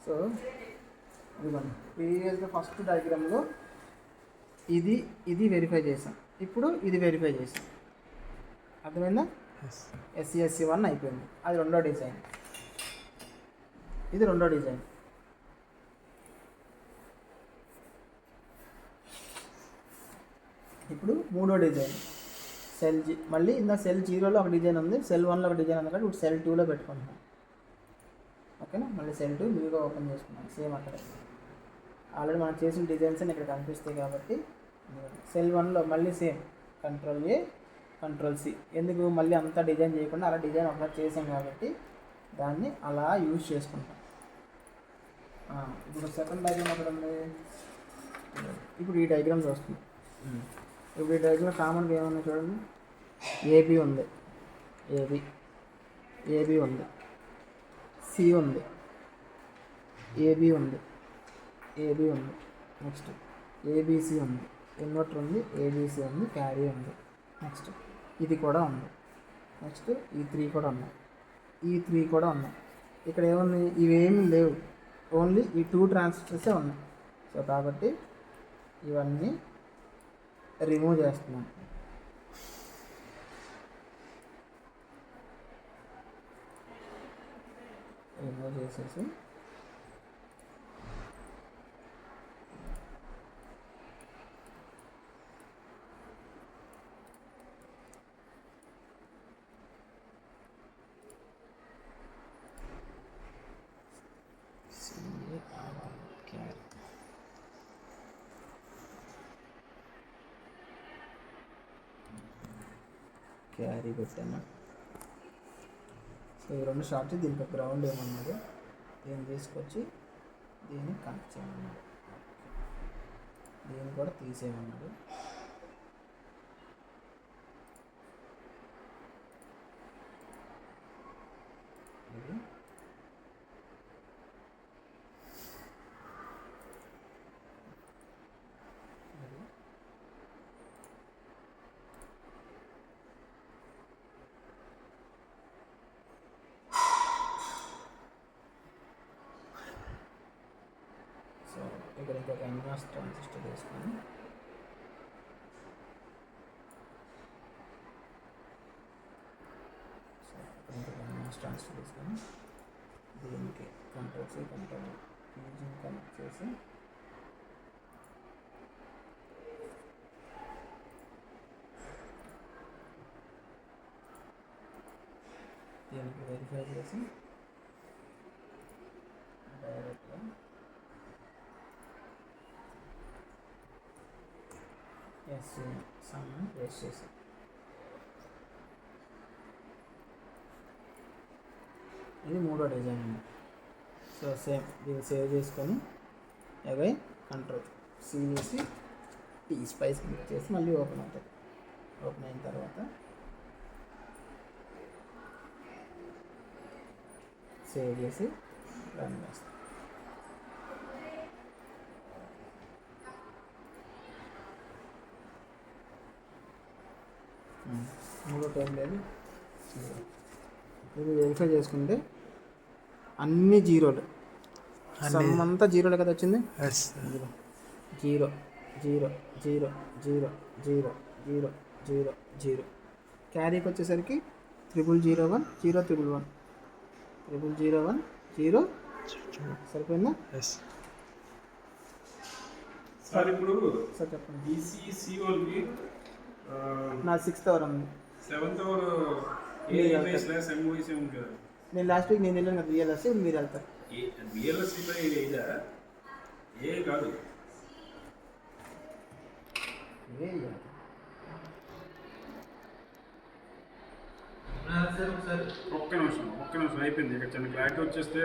So ఇదిగోండి, ప్రీవియస్గా first డయాగ్రామ్లో ఇది వెరిఫై చేసాం, ఇప్పుడు ఇది వెరిఫై చేసాం. అర్థమైందా? SC1 అయిపోయింది. అది రెండో డిజైన్, ఇది రెండో డిజైన్. ఇప్పుడు మూడో డిజైన్ మళ్ళీ ఇందా సెల్ 0లో ఒక డిజైన్ ఉంది, సెల్ 1లో ఒక డిజైన్ ఉంది కాబట్టి ఇప్పుడు సెల్ 2లో పెట్టుకుంటాం. ఓకేనా? మళ్ళీ సెల్ 2 న్యూగా ఓపెన్ చేసుకున్నాం. సేమ్ అక్కడ ఆల్రెడీ మనం చేసిన డిజైన్స్ ఇక్కడ కనిపిస్తాయి కాబట్టి సెల్ 1లో మళ్ళీ సేమ్ Ctrl+A Ctrl+C. ఎందుకు మళ్ళీ అంతా డిజైన్ చేయకుండా అలా డిజైన్ ఒకసారి చేసాం కాబట్టి దాన్ని అలా యూజ్ చేసుకుంటాం. ఇప్పుడు సెకండ్ డయాగ్రామ్ అక్కడ ఉంది. ఇప్పుడు ఈ డయాగ్రామ్స్ వస్తుంది. ఇప్పుడు ఈ డయాగ్రామ్ కామన్గా ఏమన్నా చూడండి, ఏబి ఉంది, ఏబి ఉంది, సి ఉంది, ఏబి ఉంది, ఏబి ఉంది, నెక్స్ట్ ఏబిసి ఉంది, ఇన్వర్టర్ ఉంది, ఏబిసి ఉంది, క్యారీ ఉంది, నెక్స్ట్ ఇది కూడా ఉంది, నెక్స్ట్ ఈ3 కూడా ఉన్నాయి, ఈ3 కూడా ఉన్నాయి. ఇక్కడ ఏముంది? ఇవేమీ లేవు, ఓన్లీ ఈ 2 ట్రాన్సిస్టర్సే ఉన్నాయి. సో కాబట్టి ఇవన్నీ రిమూవ్ చేస్తున్నాం. రిమూవ్ చేసేసి క్యారీ పెట్టాను. సో ఈ రెండు షార్ట్, దీనికి గ్రౌండ్ ఏమన్నాడు, దీన్ని తీసుకొచ్చి దీన్ని కనెక్ట్ చేయమన్నాడు, దీన్ని కూడా తీసేయమన్నాడు. ఇది ఇక్కడ ఇంకొక ఎన్మాస్ ట్రాన్సిస్టర్ తీసుకొని దీనికి Ctrl+C Ctrl+V కనెక్ట్ చేసి దీనికి వెరిఫై చేసి డైరెక్ట్గా సమ్ ప్లేస్ చేసాం. ఇది మూడో డిజైన్ ఉంది. సో సేమ్ దీన్ని సేవ్ చేసుకొని అగైన్ Ctrl+C వేసి స్పైస్ క్లిక్ చేసి మళ్ళీ ఓపెన్ అవుతుంది. ఓపెన్ అయిన తర్వాత సేవ్ చేసి రన్ చేస్తాం. మూడో టైం లేదు. ఇది వెరిఫై చేసుకుంటే అన్ని జీరోలు, సమ్ అంతా జీరోలే కదా వచ్చింది. 0 0 0 0 0 0 0 0. క్యారీకి వచ్చేసరికి 0001 0 111 0001 0. సరిపోయిందా? సార్ ఇప్పుడు సార్ చెప్పండి. BCC వాళ్ళకి నా 6th అవర్ ఉంది, 7th అవర్ MOEC ఉంది కదా. నేను లాస్ట్ వీక్ నేను వెళ్ళాను కదా VLSC, మీరు వెళ్తారు. VLSCలో ఇదా ఏ కాదు ఒక్క నిమిషం అయిపోయింది. ఇక్కడ చిన్న క్లారిటీ వచ్చేస్తే